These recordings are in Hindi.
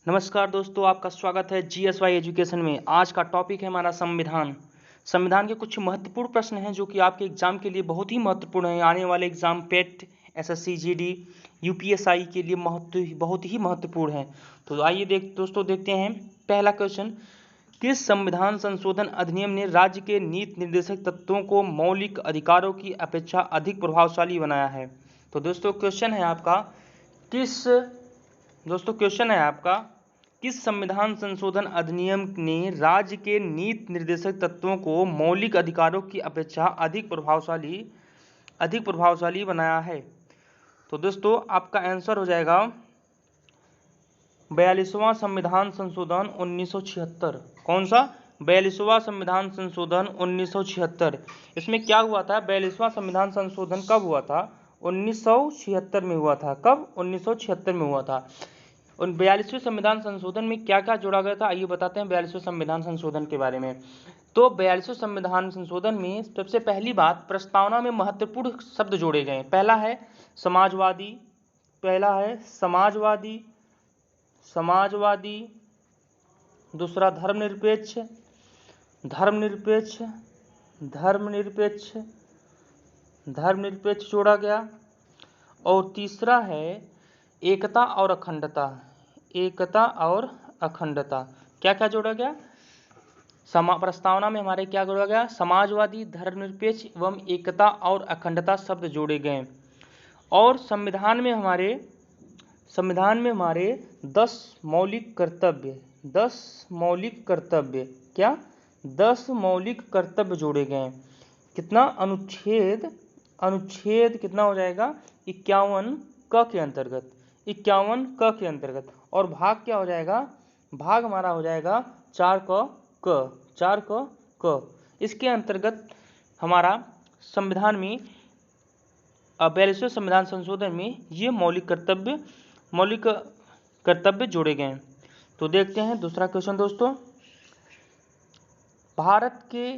नमस्कार दोस्तों, आपका स्वागत है जीएसवाई एजुकेशन में। आज का टॉपिक है हमारा संविधान। संविधान के कुछ महत्वपूर्ण प्रश्न हैं जो कि आपके एग्जाम के लिए बहुत ही महत्वपूर्ण है। आने वाले एग्जाम पेट, एसएससी, जीडी, यूपीएसआई के लिए बहुत ही महत्वपूर्ण है। तो आइए दोस्तों देखते हैं पहला क्वेश्चन। किस संविधान संशोधन अधिनियम ने राज्य के नीति निर्देशक तत्वों को मौलिक अधिकारों की अपेक्षा अधिक प्रभावशाली बनाया है? तो दोस्तों क्वेश्चन है आपका किस संविधान संशोधन अधिनियम ने राज्य के नीति निर्देशक तत्वों को मौलिक अधिकारों की अपेक्षा अधिक प्रभावशाली बनाया है? तो दोस्तों आपका आंसर हो जाएगा 42वां संविधान संशोधन 1976। कौन सा? 42वां संविधान संशोधन 1976। इसमें क्या हुआ था? 42वां संविधान संशोधन कब हुआ था? 1976 में हुआ था। कब? 1976 में हुआ था। उन 42वें संविधान संशोधन में क्या क्या जोड़ा गया था, आइए बताते हैं 42वें संविधान संशोधन के बारे में। तो 42वें संविधान संशोधन में सबसे पहली बात, प्रस्तावना में महत्वपूर्ण शब्द जोड़े गए। पहला है समाजवादी, दूसरा धर्मनिरपेक्ष जोड़ा गया, और तीसरा है एकता और अखंडता। क्या क्या जोड़ा गया? प्रस्तावना में हमारे क्या जोड़ा गया? समाजवादी, धर्मनिरपेक्ष एवं एकता और अखंडता शब्द जोड़े गए। और संविधान में हमारे 10 मौलिक कर्तव्य जोड़े गए। कितना? अनुच्छेद कितना हो जाएगा? 51 क के अंतर्गत। और भाग क्या हो जाएगा? भाग हमारा हो जाएगा 4 क। इसके अंतर्गत हमारा संविधान में 42वें संविधान संशोधन में ये मौलिक कर्तव्य जोड़े गए। तो देखते हैं दूसरा क्वेश्चन दोस्तों। भारत के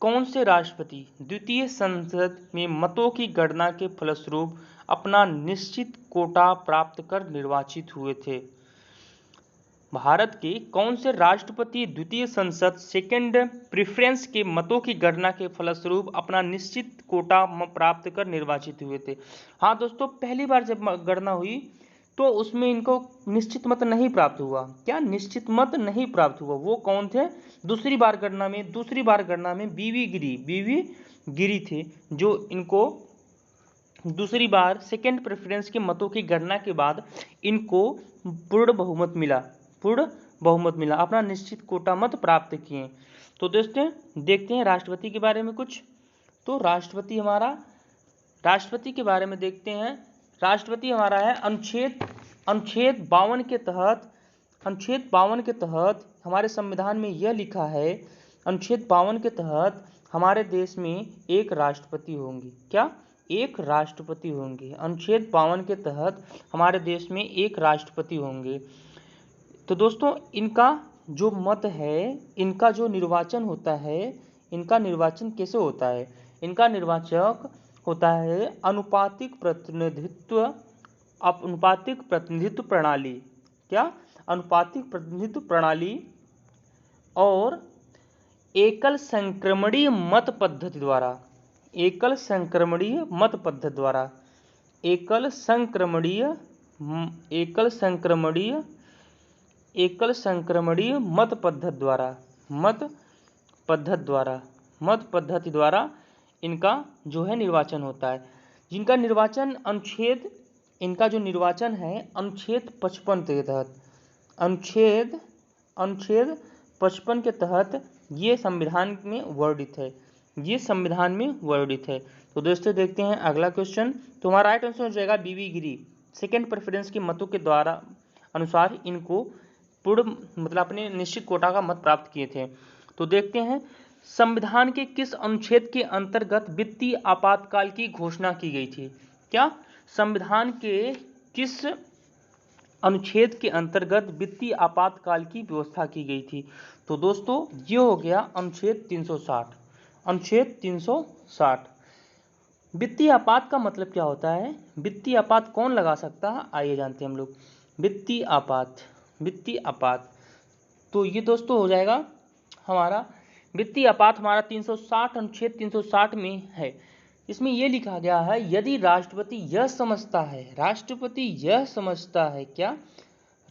कौन से राष्ट्रपति द्वितीय संसद में मतों की गणना के फलस्वरूप अपना निश्चित कोटा प्राप्त कर निर्वाचित हुए थे? भारत के कौन से राष्ट्रपति द्वितीय संसद सेकेंड प्रेफरेंस के मतों की गणना के फलस्वरूप अपना निश्चित कोटा प्राप्त कर निर्वाचित हुए थे? हाँ दोस्तों, पहली बार जब गणना हुई तो उसमें इनको निश्चित मत नहीं प्राप्त हुआ। क्या? निश्चित मत नहीं प्राप्त हुआ। वो कौन थे? दूसरी बार गणना में बीवी गिरी थे, जो इनको दूसरी बार सेकेंड प्रेफरेंस के मतों की गणना के बाद इनको पूर्ण बहुमत मिला, अपना निश्चित कोटा मत प्राप्त किए। तो दोस्तों देखते हैं राष्ट्रपति के बारे में कुछ। तो राष्ट्रपति के बारे में देखते हैं। राष्ट्रपति हमारा है अनुच्छेद 52 के तहत हमारे संविधान में यह लिखा है, अनुच्छेद 52 के तहत हमारे देश में एक राष्ट्रपति होंगे। क्या? एक राष्ट्रपति होंगे। अनुच्छेद 52 के तहत हमारे देश में एक राष्ट्रपति होंगे। तो दोस्तों इनका जो मत है, इनका जो निर्वाचन होता है, इनका निर्वाचन कैसे होता है? इनका निर्वाचक होता है अनुपातिक प्रतिनिधित्व प्रणाली। क्या? अनुपातिक प्रतिनिधित्व प्रणाली और एकल संक्रमणीय मत पद्धति द्वारा। एकल संक्रमणीय मत पद्धति द्वारा इनका जो है निर्वाचन होता है। जिनका निर्वाचन इनका जो निर्वाचन है अनुच्छेद 55 के तहत, अनुच्छेद 55 के तहत ये संविधान में वर्णित है। तो दोस्तों देखते हैं अगला क्वेश्चन। तो हमारा राइट आंसर हो जाएगा बीवी गिरी। सेकेंड प्रेफरेंस के मतों के द्वारा अनुसार इनको अपने निश्चित कोटा का मत प्राप्त किए थे। तो देखते हैं संविधान के किस अनुच्छेद के अंतर्गत वित्तीय आपातकाल की घोषणा की गई थी? क्या? संविधान के किस अनुच्छेद के अंतर्गत वित्तीय आपातकाल की व्यवस्था की गई थी? तो दोस्तों ये हो गया अनुच्छेद 360। वित्तीय आपात का मतलब क्या होता है? वित्तीय आपात कौन लगा सकता है? आइए जानते हैं हम लोग। वित्तीय आपात वित्तीय आपात। तो ये दोस्तों हो जाएगा हमारा वित्तीय आपात हमारा 360 अनुच्छेद 360 में है। इसमें यह लिखा गया है, यदि राष्ट्रपति यह समझता है, राष्ट्रपति यह समझता है क्या,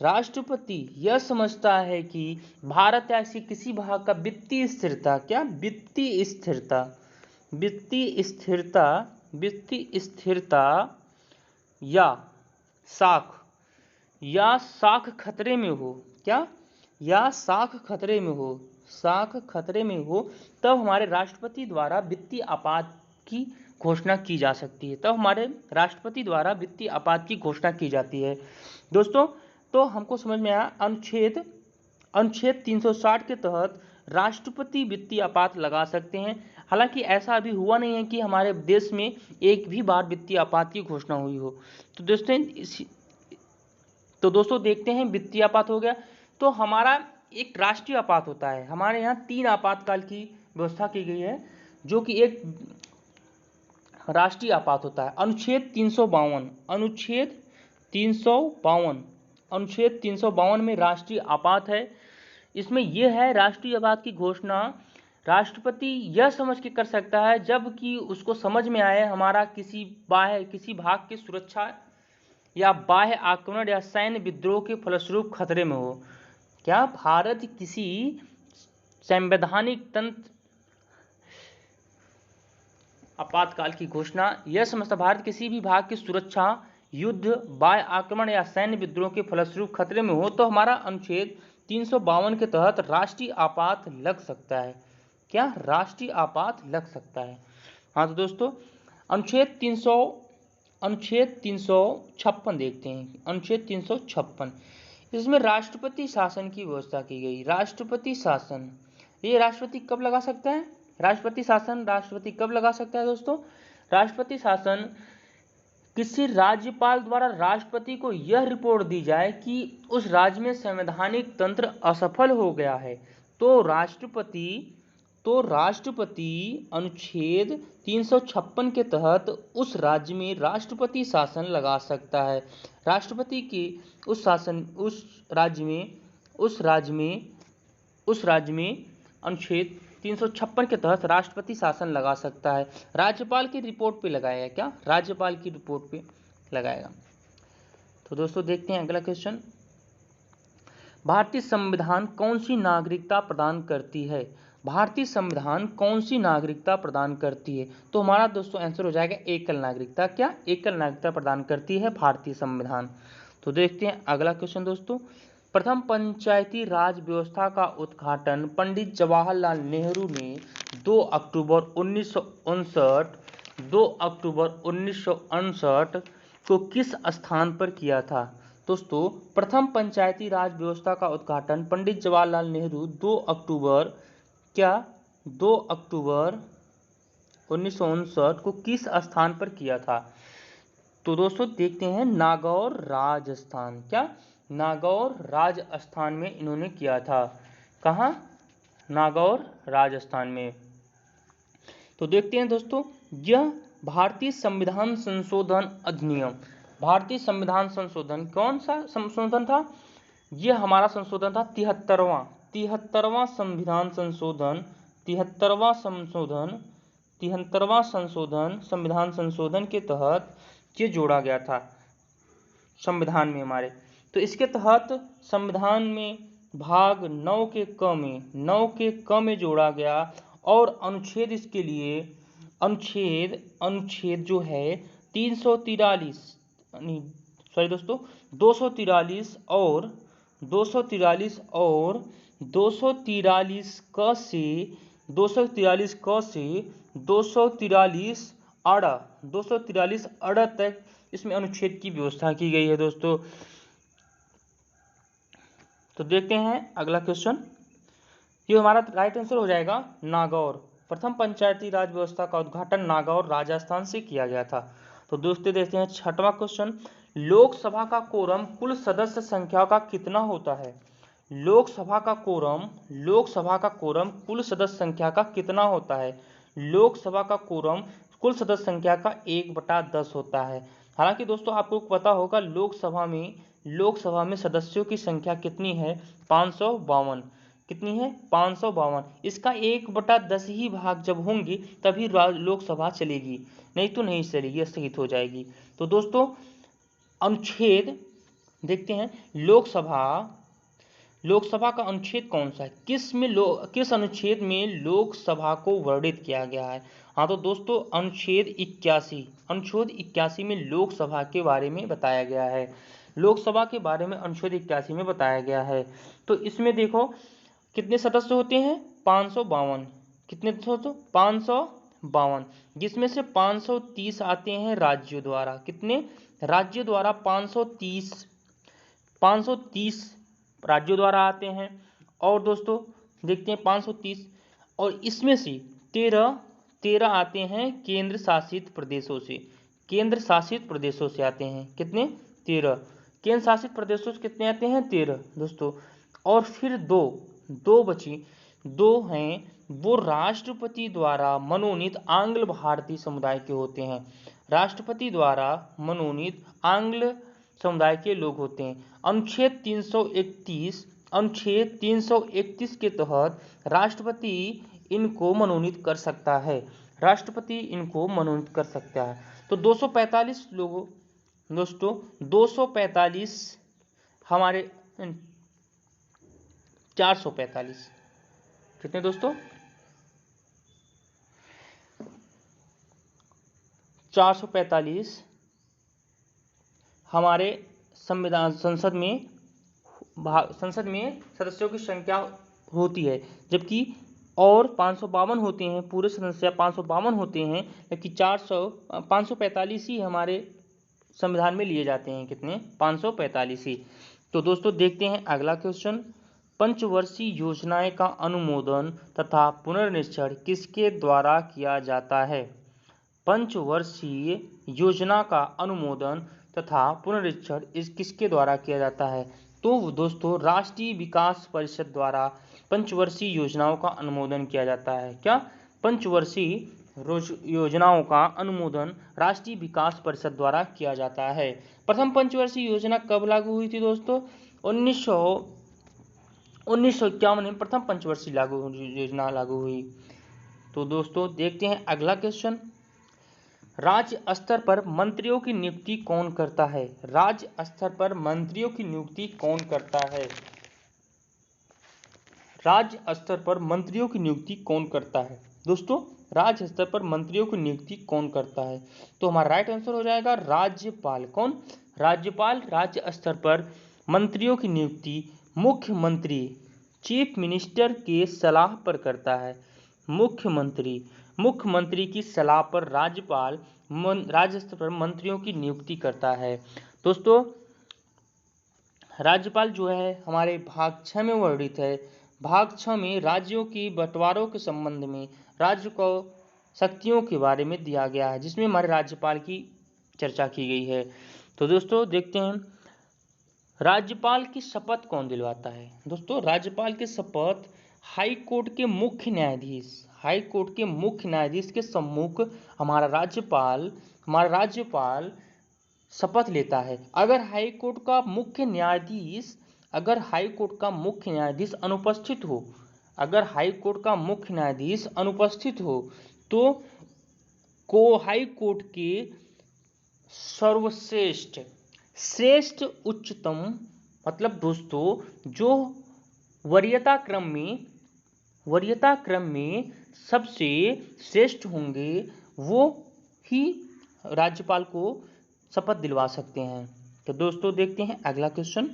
राष्ट्रपति यह समझता है कि भारत या ऐसी किसी भाग का वित्तीय स्थिरता, क्या वित्तीय स्थिरता, वित्तीय स्थिरता, वित्तीय स्थिरता या साख खतरे में हो, क्या, या साख खतरे में हो, साख खतरे में हो, तब हमारे राष्ट्रपति द्वारा वित्तीय आपात की घोषणा की जा सकती है, तब हमारे राष्ट्रपति द्वारा वित्तीय आपात की घोषणा की जाती है। दोस्तों तो हमको समझ में आया अनुच्छेद 360 के तहत राष्ट्रपति वित्तीय आपात लगा सकते हैं। हालांकि ऐसा अभी हुआ नहीं है कि हमारे देश में एक भी बार वित्तीय आपात की घोषणा हुई हो। तो दोस्तों देखते हैं, वित्तीय आपात हो गया। तो हमारा एक राष्ट्रीय आपात होता है, हमारे यहाँ 3 आपातकाल की व्यवस्था की गई है, जो कि एक राष्ट्रीय आपात होता है। अनुच्छेद 352, अनुच्छेद 352 में राष्ट्रीय आपात है। इसमें यह है, राष्ट्रीय आपात की घोषणा राष्ट्रपति यह समझ के कर सकता है जबकि उसको समझ में आए हमारा किसी भाग की सुरक्षा या बाह्य आक्रमण या सैन्य विद्रोह के फलस्वरूप खतरे में हो। क्या भारत किसी संवैधानिक तंत्र आपातकाल की घोषणा यह समझता भारत किसी भी भाग की सुरक्षा, युद्ध, बाह्य आक्रमण या सैन्य विद्रोह के फलस्वरूप खतरे में हो, तो हमारा अनुच्छेद 352 के तहत राष्ट्रीय आपात लग सकता है। क्या राष्ट्रीय आपात लग सकता है। हाँ तो दोस्तों अनुच्छेद 356 देखते हैं। अनुच्छेद 356, इसमें राष्ट्रपति शासन की व्यवस्था की गई। राष्ट्रपति शासन, ये राष्ट्रपति कब लगा सकता है, राष्ट्रपति शासन राष्ट्रपति कब लगा सकता है दोस्तों। राष्ट्रपति शासन किसी राज्यपाल द्वारा राष्ट्रपति को यह रिपोर्ट दी जाए कि उस राज्य में संवैधानिक तंत्र असफल हो गया है, तो राष्ट्रपति अनुच्छेद 356 के तहत उस राज्य में राष्ट्रपति शासन लगा सकता है। राष्ट्रपति की उस राज्य में अनुच्छेद 356 के तहत राष्ट्रपति शासन लगा सकता है। राज्यपाल की रिपोर्ट पे लगाएगा, क्या राज्यपाल की रिपोर्ट पे लगाएगा। तो दोस्तों देखते हैं अगला क्वेश्चन, भारतीय संविधान कौन सी नागरिकता प्रदान करती है। भारतीय संविधान कौन सी नागरिकता प्रदान करती है। तो हमारा दोस्तों आंसर हो जाएगा एकल नागरिकता। क्या एकल नागरिकता प्रदान करती है भारतीय संविधान। तो देखते हैं अगला क्वेश्चन दोस्तों, प्रथम पंचायती राज व्यवस्था का उद्घाटन पंडित जवाहरलाल नेहरू ने 2 अक्टूबर 1959 को किस स्थान पर किया था। दोस्तों प्रथम पंचायती राज व्यवस्था का उद्घाटन पंडित जवाहरलाल नेहरू 2 अक्टूबर 1959 को किस स्थान पर किया था। तो दोस्तों देखते हैं नागौर राजस्थान। क्या नागौर राजस्थान में इन्होंने किया था। कहाँ, नागौर राजस्थान में। तो देखते हैं दोस्तों, यह भारतीय संविधान संशोधन अधिनियम, भारतीय संविधान संशोधन कौन सा संशोधन था, यह हमारा संशोधन था 73वां संविधान संशोधन, 73वां संविधान संशोधन के तहत ये जोड़ा गया था संविधान में हमारे। तो इसके तहत संविधान में भाग 9 के क में जोड़ा गया और अनुच्छेद इसके लिए अनुच्छेद जो है 243 और 243 क से 243 अड़ तक इसमें अनुच्छेद की व्यवस्था की गई है दोस्तों। तो देखते हैं अगला क्वेश्चन, ये हमारा राइट आंसर हो जाएगा नागौर। प्रथम पंचायती राज व्यवस्था का उद्घाटन नागौर राजस्थान से किया गया था। तो दोस्तों देखते हैं 6वां क्वेश्चन, लोकसभा का कोरम कुल सदस्य संख्या का कितना होता है। लोकसभा का कोरम कुल सदस्य संख्या का कितना होता है। लोकसभा का कोरम कुल सदस्य संख्या का 1/10 होता है। हालांकि दोस्तों आपको पता होगा लोकसभा में लोकसभा में सदस्यों की संख्या कितनी है? 552। कितनी है? 552। इसका 1/10 ही भाग जब होंगे तभी लोकसभा चलेगी, नहीं तो नहीं चलेगी, स्थगित हो जाएगी। तो दोस्तों अनुच्छेद देखते हैं, लोकसभा का अनुच्छेद कौन सा है? किस अनुच्छेद में लोकसभा को वर्णित किया गया है? हाँ तो दोस्तों अनुच्छेद 81 में लोकसभा के बारे में बताया गया है। लोकसभा के बारे में अनुच्छेद 81 में बताया गया है। तो इसमें देखो कितने सदस्य होते हैं? 552। कितने दोस्तों? 552, जिसमें से 530 आते हैं राज्यों द्वारा। कितने? राज्यों द्वारा 530 राज्यों द्वारा आते हैं। और दोस्तों देखते हैं 530, और इसमें से 13 आते हैं केंद्र शासित प्रदेशों से। केंद्र शासित प्रदेशों से आते हैं। कितने? 13। केंद्र शासित प्रदेशों से कितने आते हैं? 13 दोस्तों। और फिर दो बची, 2 हैं वो राष्ट्रपति द्वारा मनोनीत आंग्ल भारतीय समुदाय के होते हैं। राष्ट्रपति द्वारा मनोनीत आंग्ल समुदाय के लोग होते हैं। अनुच्छेद 331 के तहत राष्ट्रपति इनको मनोनीत कर सकता है। राष्ट्रपति इनको मनोनीत कर सकता है। तो 245 लोगों दोस्तों, 245 हमारे 445 कितने दोस्तों? 445 हमारे संसद में सदस्यों की संख्या होती है, जबकि और 552 होते हैं, पूरे सदस्य 552 होते हैं, जबकि 545 ही हमारे संविधान में लिए जाते हैं। कितने? 545 ही। तो दोस्तों देखते हैं अगला क्वेश्चन, पंचवर्षीय योजनाएं का अनुमोदन तथा पुनर्निरीक्षण किसके द्वारा किया जाता है? पंचवर्षीय योजना का अनुमोदन तथा पुनरीक्षण किसके द्वारा किया जाता है? तो दोस्तों राष्ट्रीय विकास परिषद द्वारा पंचवर्षीय योजनाओं का अनुमोदन किया जाता है। क्या? पंचवर्षीय योजनाओं का अनुमोदन राष्ट्रीय विकास परिषद द्वारा किया जाता है। प्रथम पंचवर्षीय योजना कब लागू हुई थी दोस्तों? 1951 में प्रथम पंचवर्षीय योजना लागू हुई। तो दोस्तों देखते हैं अगला क्वेश्चन, राज्य स्तर पर मंत्रियों की नियुक्ति कौन करता है? राज्य स्तर पर मंत्रियों की नियुक्ति कौन करता है? राज्य स्तर पर मंत्रियों की नियुक्ति कौन करता है? दोस्तों राज्य स्तर पर मंत्रियों की नियुक्ति कौन करता है? तो हमारा राइट आंसर हो जाएगा राज्यपाल। कौन? राज्यपाल राज्य स्तर पर मंत्रियों की नियुक्ति मुख्यमंत्री चीफ मिनिस्टर के सलाह पर करता है। मुख्यमंत्री की सलाह पर राज्यपाल राज्य स्तर पर मंत्रियों की नियुक्ति करता है। दोस्तों राज्यपाल जो है हमारे भाग 6 में वर्णित है। भाग 6 में राज्यों की बंटवारों के संबंध में राज्य को शक्तियों के बारे में दिया गया है, जिसमें हमारे राज्यपाल की चर्चा की गई है। तो दोस्तों देखते हैं राज्यपाल की शपथ कौन दिलवाता है? दोस्तों राज्यपाल की शपथ हाई कोर्ट के मुख्य न्यायाधीश के सम्मुख हमारा राज्यपाल शपथ लेता है। अगर हाई कोर्ट का मुख्य न्यायाधीश अनुपस्थित हो, तो हाई कोर्ट के श्रेष्ठ उच्चतम मतलब दोस्तों जो वरीयता क्रम में सबसे श्रेष्ठ होंगे वो ही राज्यपाल को शपथ दिलवा सकते हैं। तो दोस्तों देखते हैं अगला क्वेश्चन,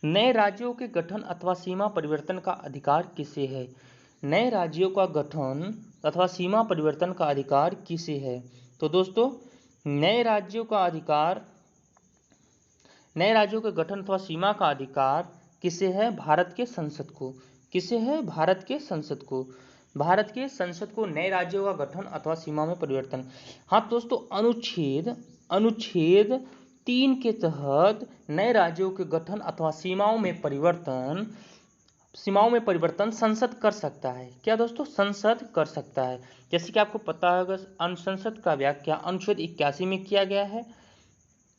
नए राज्यों के गठन अथवा सीमा परिवर्तन का अधिकार किसे है? नए राज्यों का गठन अथवा सीमा परिवर्तन का अधिकार किसे है? तो दोस्तों नए राज्यों के गठन अथवा सीमा का अधिकार किसे है? भारत के संसद को। किसे है? भारत के संसद को। भारत के संसद को नए राज्यों का गठन अथवा सीमा में परिवर्तन। हाँ दोस्तों अनुच्छेद 3 के तहत नए राज्यों के गठन अथवा सीमाओं में परिवर्तन संसद कर सकता है। क्या दोस्तों? संसद कर सकता है। जैसे कि आपको पता होगा संसद का व्याख्या अनुच्छेद 81 में किया गया है।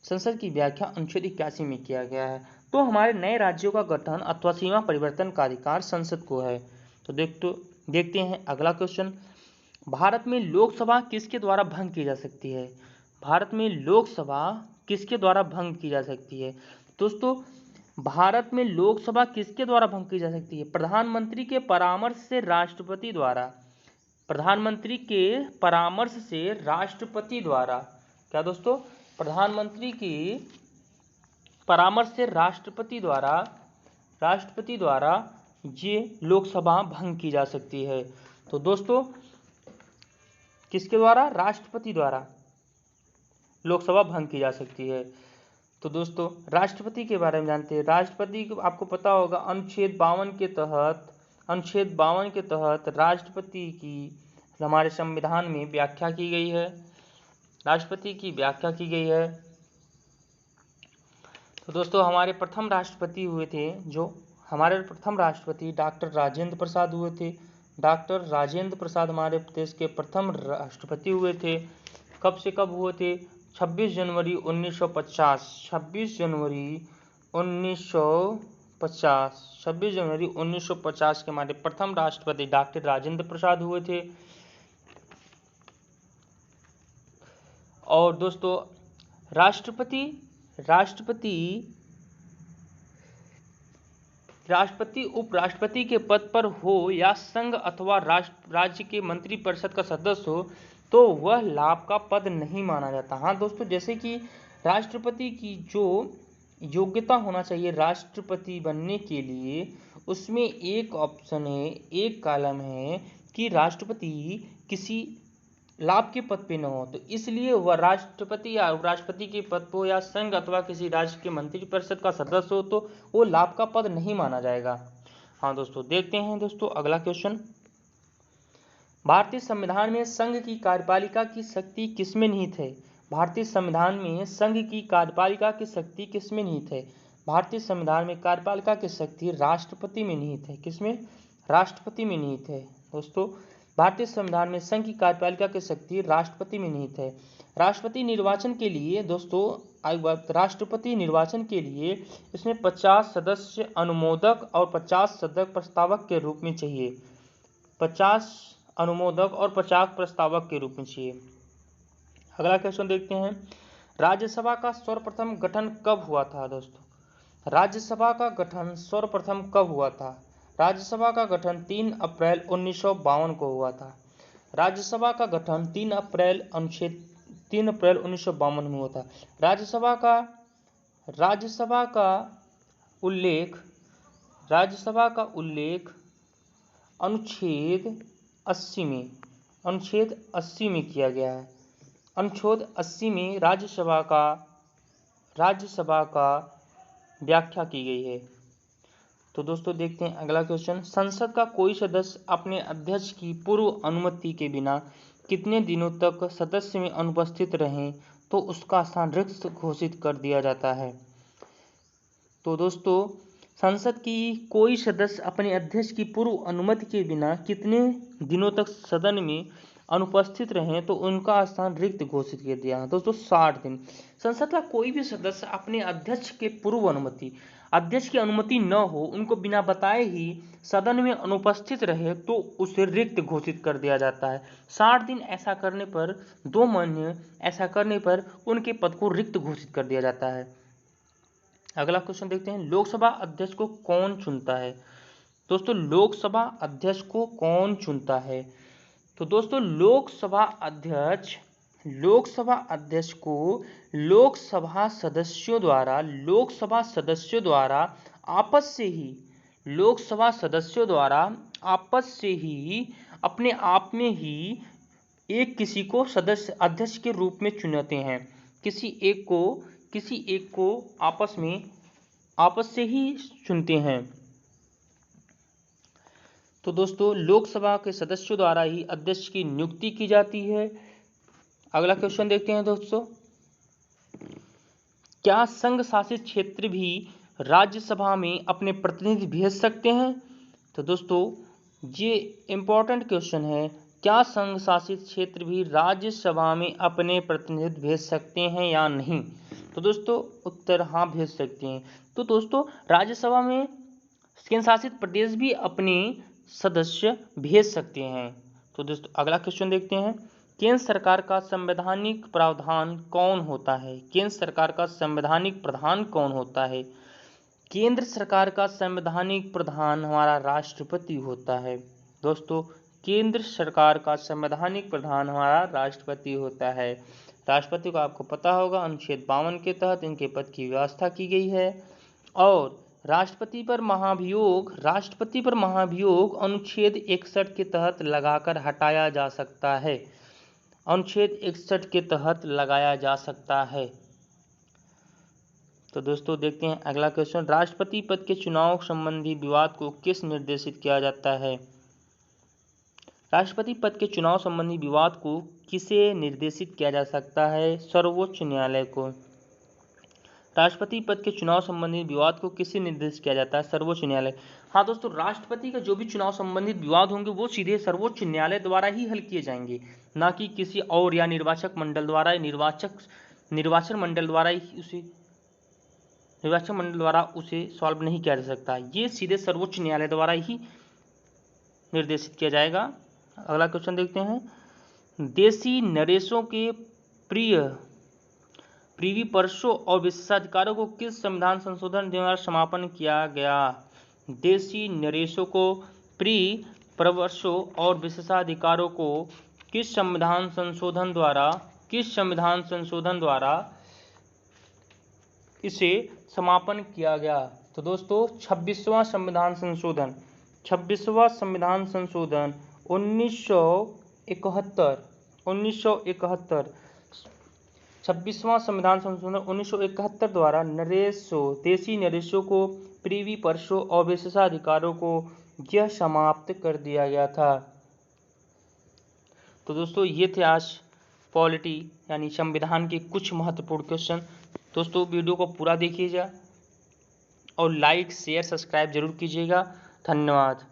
संसद की व्याख्या अनुच्छेद 81 में किया गया है। तो हमारे नए राज्यों का गठन अथवा सीमा परिवर्तन का अधिकार संसद को है। तो देखते हैं अगला क्वेश्चन। भारत में लोकसभा किसके द्वारा भंग की जा सकती है? भारत में लोकसभा किसके द्वारा भंग की जा सकती है? दोस्तों, भारत में लोकसभा किसके द्वारा भंग की जा सकती है? प्रधानमंत्री के परामर्श से राष्ट्रपति द्वारा। प्रधानमंत्री के परामर्श से राष्ट्रपति द्वारा। क्या दोस्तों? प्रधानमंत्री के परामर्श से राष्ट्रपति द्वारा ये लोकसभा भंग की जा सकती है। तो दोस्तों, किसके द्वारा? राष्ट्रपति द्वारा लोकसभा भंग की जा सकती है। तो दोस्तों, राष्ट्रपति के बारे में जानते हैं। राष्ट्रपति को आपको पता होगा अनुच्छेद 52 के तहत राष्ट्रपति की हमारे संविधान में व्याख्या की गई है। राष्ट्रपति की व्याख्या की गई है। तो दोस्तों, हमारे प्रथम राष्ट्रपति हुए थे डॉक्टर राजेंद्र प्रसाद हुए थे। डॉक्टर राजेंद्र प्रसाद हमारे देश के प्रथम राष्ट्रपति हुए थे। कब से कब हुए थे? 26 जनवरी 1950। 26 जनवरी 1950 के हमारे प्रथम राष्ट्रपति डॉक्टर राजेंद्र प्रसाद हुए थे। और दोस्तों, राष्ट्रपति उपराष्ट्रपति के पद पर हो या संघ अथवा राज्य के मंत्रिपरिषद का सदस्य हो तो वह लाभ का पद नहीं माना जाता। हाँ दोस्तों, जैसे कि राष्ट्रपति की जो योग्यता होना चाहिए राष्ट्रपति बनने के लिए, उसमें एक ऑप्शन है, एक कॉलम है कि राष्ट्रपति किसी लाभ के पद पे न हो, तो इसलिए वह राष्ट्रपति या उपराष्ट्रपति के पद पर या संघ अथवा किसी राज्य के मंत्रिपरिषद का सदस्य हो तो वो लाभ का पद नहीं माना जाएगा। हाँ दोस्तों, देखते हैं दोस्तों अगला क्वेश्चन। भारतीय संविधान में संघ की कार्यपालिका की शक्ति किसमें निहित है? भारतीय संविधान में संघ की कार्यपालिका की शक्ति किसमें निहित है? भारतीय संविधान में कार्यपालिका की शक्ति राष्ट्रपति में निहित है। किसमें? राष्ट्रपति में निहित है। दोस्तों, भारतीय संविधान में संघ की कार्यपालिका की शक्ति राष्ट्रपति में निहित है। राष्ट्रपति निर्वाचन के लिए इसमें 50 सदस्य अनुमोदक और 50 सदस्य प्रस्तावक के रूप में चाहिए। 50 अनुमोदक और 50 प्रस्तावक के रूप में चाहिए। अगला क्वेश्चन देखते हैं। राज्यसभा का सर्वप्रथम गठन कब हुआ था? दोस्तों, राज्यसभा का गठन सर्वप्रथम कब हुआ था? राज्यसभा का गठन 3 अप्रैल 1952 को हुआ था। राज्यसभा का गठन 3 अप्रैल 1952 में हुआ था। राज्यसभा का उल्लेख अनुच्छेद 80 में किया गया है। अनुच्छेद 80 में राज्यसभा का व्याख्या की गई है। तो दोस्तों, देखते हैं अगला क्वेश्चन। संसद का कोई सदस्य अपने अध्यक्ष की पूर्व अनुमति के बिना कितने दिनों तक सदस्य में अनुपस्थित रहें तो उसका स्थान रिक्त घोषित कर दिया जाता है? तो दोस्तों, संसद की कोई सदस्य अपने अध्यक्ष की पूर्व अनुमति के बिना कितने दिनों तक सदन में अनुपस्थित रहें तो उनका स्थान रिक्त घोषित कर दिया। दोस्तों, 60 दिन। संसद का कोई भी सदस्य अपने अध्यक्ष के पूर्व अध्यक्ष की अनुमति न हो, उनको बिना बताए ही सदन में अनुपस्थित रहे तो उसे रिक्त घोषित कर दिया जाता है। 60 दिन ऐसा करने पर 2 महीने ऐसा करने पर उनके पद को रिक्त घोषित कर दिया जाता है। अगला क्वेश्चन देखते हैं। लोकसभा अध्यक्ष को कौन चुनता है? दोस्तों, लोकसभा अध्यक्ष को कौन चुनता है? तो दोस्तों, लोकसभा अध्यक्ष को लोकसभा सदस्यों द्वारा आपस से ही अपने आप में ही एक किसी को सदस्य अध्यक्ष के रूप में चुनते हैं। किसी एक को आपस से ही चुनते हैं। तो दोस्तों, लोकसभा के सदस्यों द्वारा ही अध्यक्ष की नियुक्ति की जाती है। अगला क्वेश्चन देखते हैं दोस्तों। क्या संघ शासित क्षेत्र भी राज्यसभा में अपने प्रतिनिधि भेज सकते हैं? तो दोस्तों, ये इम्पोर्टेंट क्वेश्चन है। क्या संघ शासित क्षेत्र भी राज्यसभा में अपने प्रतिनिधि भेज सकते हैं या नहीं? तो दोस्तों उत्तर हाँ भेज सकते हैं। तो दोस्तों राज्यसभा में केंद्र शासित प्रदेश भी अपने सदस्य भेज सकते हैं। तो दोस्तों अगला क्वेश्चन देखते हैं, केंद्र सरकार का संवैधानिक प्रावधान कौन होता है? केंद्र सरकार का संवैधानिक प्रधान कौन होता है? केंद्र सरकार का संवैधानिक प्रधान हमारा राष्ट्रपति होता है। दोस्तों केंद्र सरकार का संवैधानिक प्रधान हमारा राष्ट्रपति होता है। राष्ट्रपति को आपको पता होगा अनुच्छेद 52 के तहत इनके पद की व्यवस्था की गई है। और राष्ट्रपति पर महाभियोग अनुच्छेद 61 के तहत लगाकर हटाया जा सकता है। अनुच्छेद 61 के तहत लगाया जा सकता है। तो दोस्तों देखते हैं अगला क्वेश्चन, राष्ट्रपति पद के चुनाव संबंधी विवाद को किस निर्देशित किया जाता है? राष्ट्रपति पद के चुनाव संबंधी विवाद को किसे निर्देशित किया जा सकता है? सर्वोच्च न्यायालय को। राष्ट्रपति पद के चुनाव संबंधी विवाद को किसे निर्देशित किया जाता है? सर्वोच्च न्यायालय। हाँ दोस्तों, राष्ट्रपति का जो भी चुनाव संबंधित विवाद होंगे वो सीधे सर्वोच्च न्यायालय द्वारा ही हल किए जाएंगे, ना कि किसी और या निर्वाचक मंडल द्वारा उसे सॉल्व नहीं किया जा सकता। ये सीधे सर्वोच्च न्यायालय द्वारा ही निर्देशित किया जाएगा। अगला क्वेश्चन देखते हैं, देशी नरेशों के प्रीवी पर्सों और विशेषाधिकारों को किस संविधान संशोधन द्वारा समापन किया गया? देशी नरेशों को प्रवर्षों और विशेषाधिकारों को किस संविधान संशोधन द्वारा इसे समापन किया गया? तो दोस्तों 26वां संविधान संशोधन 26वां संविधान संशोधन 1971 द्वारा देशी नरेशों को प्रीवी पर्सों और विशेषाधिकारों को यह समाप्त कर दिया गया था। तो दोस्तों ये थे आज पॉलिटी यानी संविधान के कुछ महत्वपूर्ण क्वेश्चन। दोस्तों वीडियो को पूरा देखिएगा और लाइक शेयर सब्सक्राइब जरूर कीजिएगा। धन्यवाद।